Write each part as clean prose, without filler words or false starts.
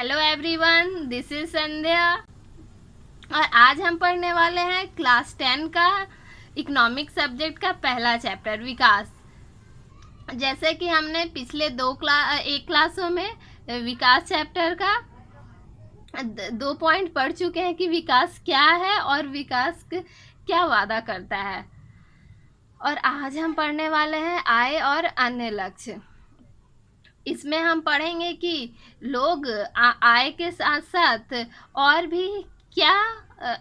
Hello everyone, this is संध्या और आज हम पढ़ने वाले हैं क्लास 10 का इकोनॉमिक सब्जेक्ट का पहला चैप्टर विकास। जैसे कि हमने पिछले एक क्लासों में विकास चैप्टर का 2 पॉइंट पढ़ चुके हैं कि विकास क्या है और विकास क्या वादा करता है। और आज हम पढ़ने वाले हैं आय और अन्य लक्ष्य। इसमें हम पढ़ेंगे कि लोग आय के साथ साथ और भी क्या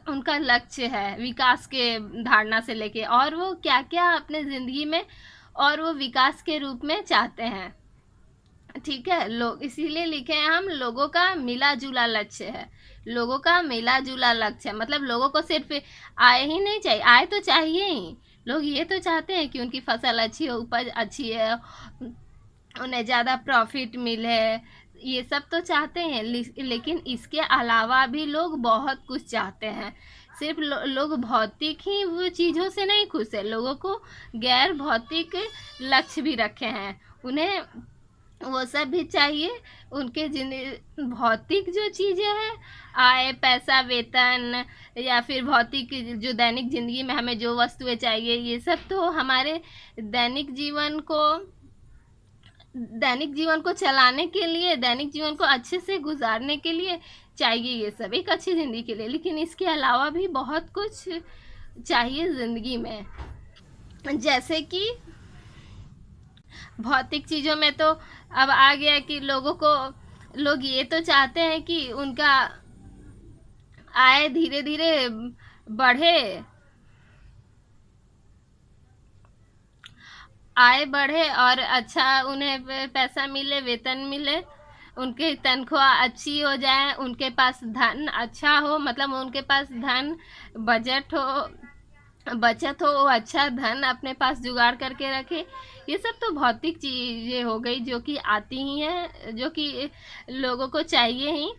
उनका लक्ष्य है विकास के धारणा से लेके, और वो क्या क्या अपने ज़िंदगी में और वो विकास के रूप में चाहते हैं। ठीक है, लोग इसीलिए लिखे हैं हम लोगों का मिला जुला लक्ष्य है। लोगों का मिला जुला लक्ष्य है मतलब लोगों को सिर्फ आय ही नहीं चाहिए, आय तो चाहिए ही। लोग ये तो चाहते हैं कि उनकी फसल अच्छी हो, उपज अच्छी है, उन्हें ज़्यादा प्रॉफिट मिले, ये सब तो चाहते हैं। लेकिन इसके अलावा भी लोग बहुत कुछ चाहते हैं। सिर्फ लोग भौतिक ही वो चीज़ों से नहीं खुश है, लोगों को गैर भौतिक लक्ष्य भी रखे हैं। उन्हें वो सब भी चाहिए। उनके भौतिक जो चीज़ें हैं, आय, पैसा, वेतन या फिर भौतिक जो दैनिक ज़िंदगी में हमें जो वस्तुएं चाहिए, ये सब तो हमारे दैनिक जीवन को चलाने के लिए, दैनिक जीवन को अच्छे से गुजारने के लिए चाहिए, ये सब एक अच्छी ज़िंदगी के लिए। लेकिन इसके अलावा भी बहुत कुछ चाहिए ज़िंदगी में। जैसे कि भौतिक चीज़ों में तो अब आ गया कि लोग ये तो चाहते हैं कि उनका आय धीरे धीरे बढ़े और अच्छा उन्हें पैसा मिले, वेतन मिले, उनकी तनख्वाह अच्छी हो जाए, उनके पास धन अच्छा हो, मतलब उनके पास धन बचत हो, वो अच्छा धन अपने पास जुगाड़ करके रखे। ये सब तो भौतिक चीज़ें हो गई जो कि आती ही हैं, जो कि लोगों को चाहिए ही।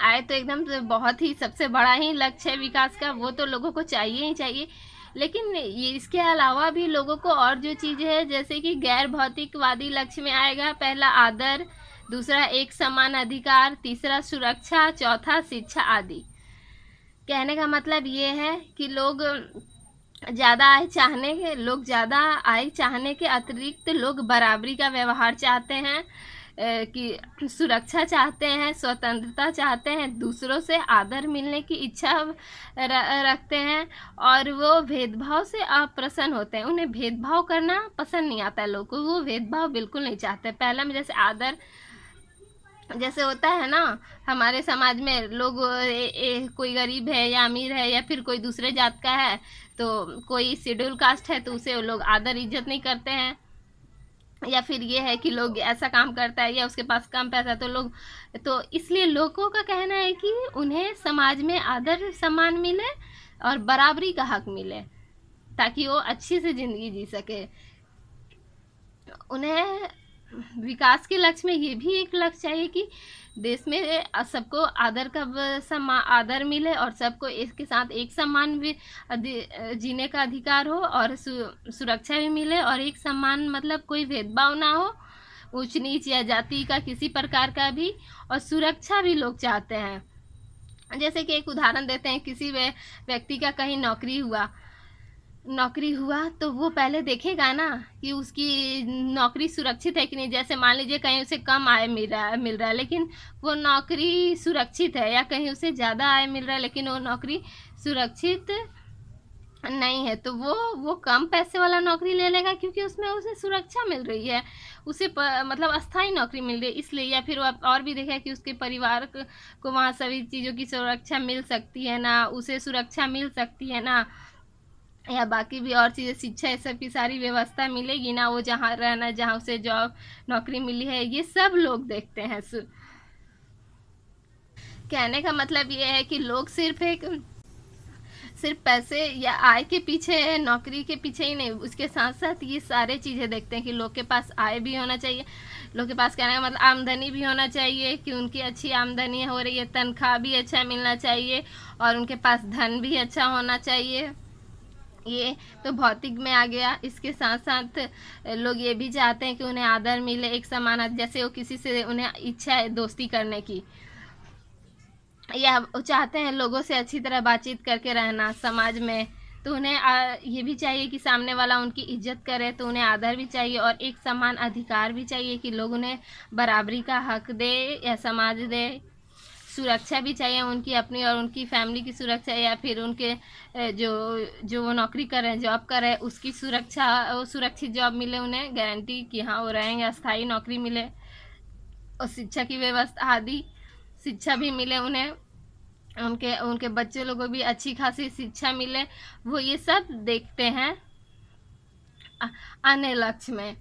आय तो एकदम बहुत ही सबसे बड़ा ही लक्ष्य है विकास का, वो तो लोगों को चाहिए ही चाहिए। लेकिन ये इसके अलावा भी लोगों को और जो चीज़ें हैं, जैसे कि गैर भौतिकवादी लक्ष्य में आएगा पहला आदर, दूसरा एक समान अधिकार, तीसरा सुरक्षा, चौथा शिक्षा आदि। कहने का मतलब ये है कि लोग ज़्यादा आय चाहने के अतिरिक्त लोग बराबरी का व्यवहार चाहते हैं, कि सुरक्षा चाहते हैं, स्वतंत्रता चाहते हैं, दूसरों से आदर मिलने की इच्छा रखते हैं, और वो भेदभाव से अप्रसन्न होते हैं। उन्हें भेदभाव करना पसंद नहीं आता है, लोगों को वो भेदभाव बिल्कुल नहीं चाहते। पहला में जैसे आदर, जैसे होता है ना हमारे समाज में, लोग कोई गरीब है या अमीर है या फिर कोई दूसरे जात का है, तो कोई शेड्यूल कास्ट है तो उसे लोग आदर इज्जत नहीं करते हैं। या फिर ये है कि लोग ऐसा काम करता है या उसके पास कम पैसा, तो इसलिए लोगों का कहना है कि उन्हें समाज में आदर सम्मान मिले और बराबरी का हक मिले, ताकि वो अच्छी से ज़िंदगी जी सके। उन्हें विकास के लक्ष्य में ये भी एक लक्ष्य चाहिए कि देश में सबको आदर मिले और सबको इसके साथ एक समान भी जीने का अधिकार हो, और सुरक्षा भी मिले, और एक समान मतलब कोई भेदभाव ना हो, ऊंच नीच या जाति का किसी प्रकार का भी, और सुरक्षा भी लोग चाहते हैं। जैसे कि एक उदाहरण देते हैं, किसी व्यक्ति का कहीं नौकरी हुआ तो वो पहले देखेगा ना कि उसकी नौकरी सुरक्षित है कि नहीं। जैसे मान लीजिए कहीं उसे कम आय मिल रहा है लेकिन वो नौकरी सुरक्षित है, या कहीं उसे ज़्यादा आय मिल रहा है लेकिन वो नौकरी सुरक्षित नहीं है, तो वो कम पैसे वाला नौकरी ले लेगा, क्योंकि उसमें उसे सुरक्षा मिल रही है, उसे मतलब अस्थाई नौकरी मिल रही है इसलिए। या फिर वो और भी देखा कि उसके परिवार को वहाँ सभी चीज़ों की सुरक्षा मिल सकती है ना, उसे सुरक्षा मिल सकती है ना, या बाकी भी और चीज़ें, शिक्षा, ये सब की सारी व्यवस्था मिलेगी ना, वो जहाँ रहना, जहाँ उसे जॉब नौकरी मिली है, ये सब लोग देखते हैं। कहने का मतलब ये है कि लोग सिर्फ पैसे या आय के पीछे, नौकरी के पीछे ही नहीं, उसके साथ साथ ये सारे चीज़ें देखते हैं कि लोग के पास आय भी होना चाहिए, लोग के पास कहने का मतलब आमदनी भी होना चाहिए, कि उनकी अच्छी आमदनी हो रही है, तनख्वाह भी अच्छा मिलना चाहिए, और उनके पास धन भी अच्छा होना चाहिए, ये तो भौतिक में आ गया। इसके साथ साथ लोग ये भी चाहते हैं कि उन्हें आदर मिले, एक समान, जैसे वो किसी से उन्हें इच्छा है दोस्ती करने की, या वो चाहते हैं लोगों से अच्छी तरह बातचीत करके रहना समाज में, तो उन्हें ये भी चाहिए कि सामने वाला उनकी इज्जत करे, तो उन्हें आदर भी चाहिए और एक समान अधिकार भी चाहिए कि लोग उन्हें बराबरी का हक दे या समाज दे। सुरक्षा भी चाहिए उनकी अपनी और उनकी फैमिली की सुरक्षा, या फिर उनके जो जो वो नौकरी कर रहे हैं, जॉब कर रहे हैं, उसकी सुरक्षा, वो सुरक्षित जॉब मिले उन्हें, गारंटी कि हाँ वो रहेंगे, अस्थायी नौकरी मिले, और शिक्षा की व्यवस्था आदि शिक्षा भी मिले उन्हें, उनके उनके बच्चे लोगों को भी अच्छी खासी शिक्षा मिले। वो ये सब देखते हैं अन्य लक्ष्य में।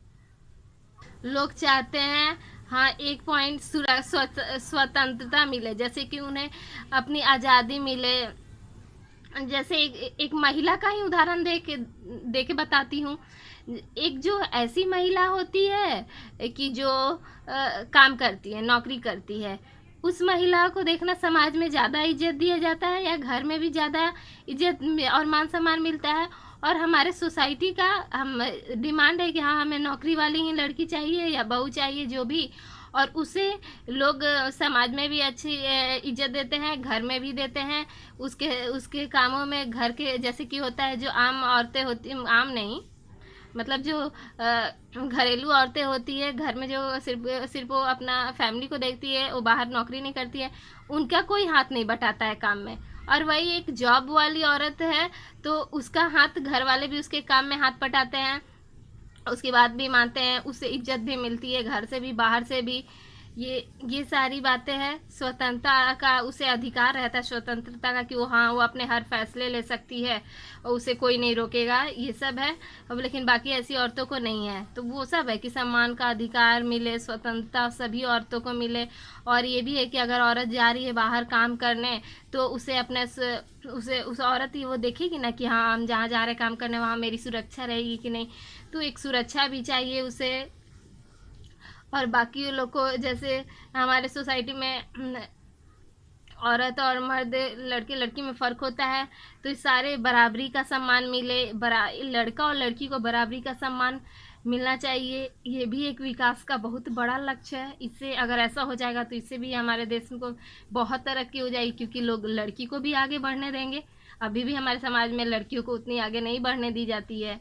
लोग चाहते हैं हाँ एक पॉइंट स्वतंत्रता मिले, जैसे कि उन्हें अपनी आज़ादी मिले। जैसे एक महिला का ही उदाहरण दे के बताती हूँ। एक जो ऐसी महिला होती है कि जो काम करती है, नौकरी करती है, उस महिला को देखना समाज में ज़्यादा इज्जत दिया जाता है, या घर में भी ज़्यादा इज्जत और मान सम्मान मिलता है। और हमारे सोसाइटी का हम डिमांड है कि हाँ हमें नौकरी वाली ही लड़की चाहिए या बहू चाहिए, जो भी, और उसे लोग समाज में भी अच्छी इज्जत देते हैं, घर में भी देते हैं। उसके उसके कामों में, घर के जैसे कि होता है जो आम औरतें होती, आम नहीं मतलब जो घरेलू औरतें होती है, घर में जो सिर्फ सिर्फ वो अपना फैमिली को देखती है, वो बाहर नौकरी नहीं करती है, उनका कोई हाथ नहीं बटाता है काम में। और वही एक जॉब वाली औरत है तो उसका हाथ, घर वाले भी उसके काम में हाथ बटाते हैं, उसकी बात भी मानते हैं, उससे इज्जत भी मिलती है, घर से भी बाहर से भी। ये सारी बातें हैं। स्वतंत्रता का उसे अधिकार रहता है, स्वतंत्रता का, कि वो हाँ वो अपने हर फैसले ले सकती है और उसे कोई नहीं रोकेगा, ये सब है। अब लेकिन बाकी ऐसी औरतों को नहीं है, तो वो सब है कि सम्मान का अधिकार मिले, स्वतंत्रता सभी औरतों को मिले। और ये भी है कि अगर औरत जा रही है बाहर काम करने, तो उसे अपने उसे उस औरत ही वो देखेगी ना कि हाँ हम जहाँ जा रहे काम करने वहाँ मेरी सुरक्षा रहेगी कि नहीं, तो एक सुरक्षा भी चाहिए उसे। और बाकी लोग को, जैसे हमारे सोसाइटी में औरत और मर्द, लड़के लड़की में फ़र्क होता है, तो इस सारे बराबरी का सम्मान मिले, लड़का और लड़की को बराबरी का सम्मान मिलना चाहिए। ये भी एक विकास का बहुत बड़ा लक्ष्य है। इससे अगर ऐसा हो जाएगा तो इससे भी हमारे देश को बहुत तरक्की हो जाएगी, क्योंकि लोग लड़की को भी आगे बढ़ने देंगे। अभी भी हमारे समाज में लड़कियों को उतनी आगे नहीं बढ़ने दी जाती है।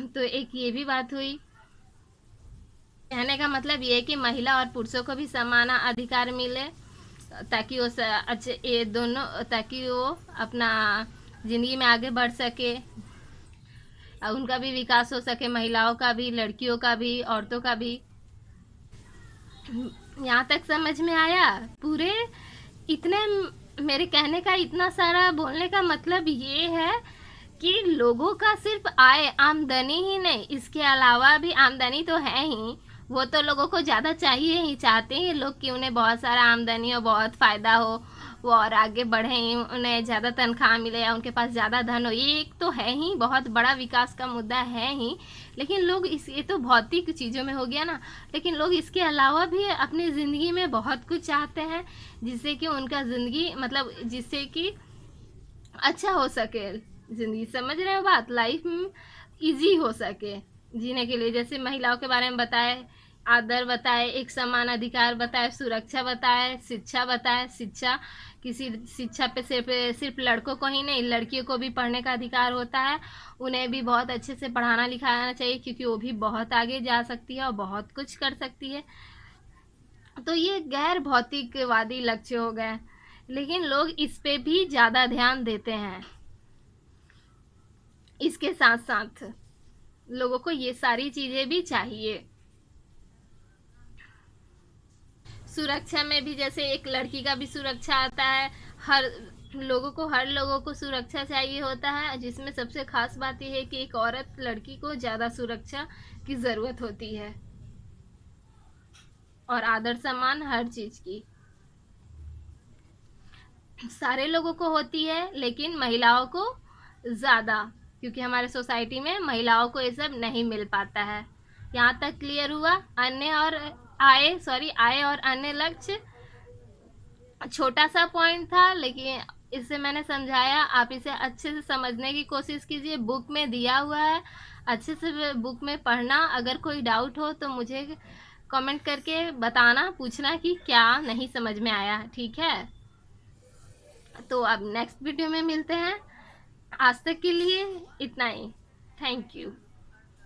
तो एक ये भी बात हुई। कहने का मतलब ये है कि महिला और पुरुषों को भी समान अधिकार मिले, ताकि वो अच्छे ये दोनों, ताकि वो अपना ज़िंदगी में आगे बढ़ सके, उनका भी विकास हो सके, महिलाओं का भी, लड़कियों का भी, औरतों का भी। यहाँ तक समझ में आया? पूरे इतने मेरे कहने का, इतना सारा बोलने का मतलब ये है कि लोगों का सिर्फ आमदनी ही नहीं, इसके अलावा भी आमदनी तो है ही, वो तो लोगों को ज़्यादा चाहिए ही, चाहते हैं लोग कि उन्हें बहुत सारा आमदनी हो, बहुत फ़ायदा हो, वो और आगे बढ़ें, उन्हें ज़्यादा तनख्वाह मिले या उनके पास ज़्यादा धन हो। ये एक तो है ही, बहुत बड़ा विकास का मुद्दा है ही। लेकिन लोग ये तो भौतिक चीज़ों में हो गया ना, लेकिन लोग इसके अलावा भी अपनी ज़िंदगी में बहुत कुछ चाहते हैं, जिससे कि उनका ज़िंदगी, मतलब जिससे कि अच्छा हो सके ज़िंदगी, समझ रहे हो बात, लाइफ ईजी हो सके जीने के लिए। जैसे महिलाओं के बारे में बताए, आदर बताए, एक समान अधिकार बताए, सुरक्षा बताए, शिक्षा बताए। शिक्षा, किसी शिक्षा पे सिर्फ लड़कों को ही नहीं, लड़कियों को भी पढ़ने का अधिकार होता है, उन्हें भी बहुत अच्छे से पढ़ाना लिखाना चाहिए, क्योंकि वो भी बहुत आगे जा सकती है और बहुत कुछ कर सकती है। तो ये गैर भौतिकवादी लक्ष्य हो गए, लेकिन लोग इस पे भी ज़्यादा ध्यान देते हैं। इसके साथ साथ लोगों को ये सारी चीज़ें भी चाहिए। सुरक्षा में भी, जैसे एक लड़की का भी सुरक्षा आता है, हर लोगों को सुरक्षा चाहिए होता है, जिसमें सबसे खास बात यह है कि एक औरत लड़की को ज़्यादा सुरक्षा की ज़रूरत होती है, और आदर सम्मान हर चीज़ की सारे लोगों को होती है, लेकिन महिलाओं को ज़्यादा, क्योंकि हमारे सोसाइटी में महिलाओं को ये सब नहीं मिल पाता है। यहाँ तक क्लियर हुआ? आय और अन्य लक्ष्य छोटा सा पॉइंट था, लेकिन इससे मैंने समझाया, आप इसे अच्छे से समझने की कोशिश कीजिए, बुक में दिया हुआ है, अच्छे से बुक में पढ़ना। अगर कोई डाउट हो तो मुझे कमेंट करके बताना, पूछना कि क्या नहीं समझ में आया, ठीक है। तो अब नेक्स्ट वीडियो में मिलते हैं। आज तक के लिए इतना ही। Thank you.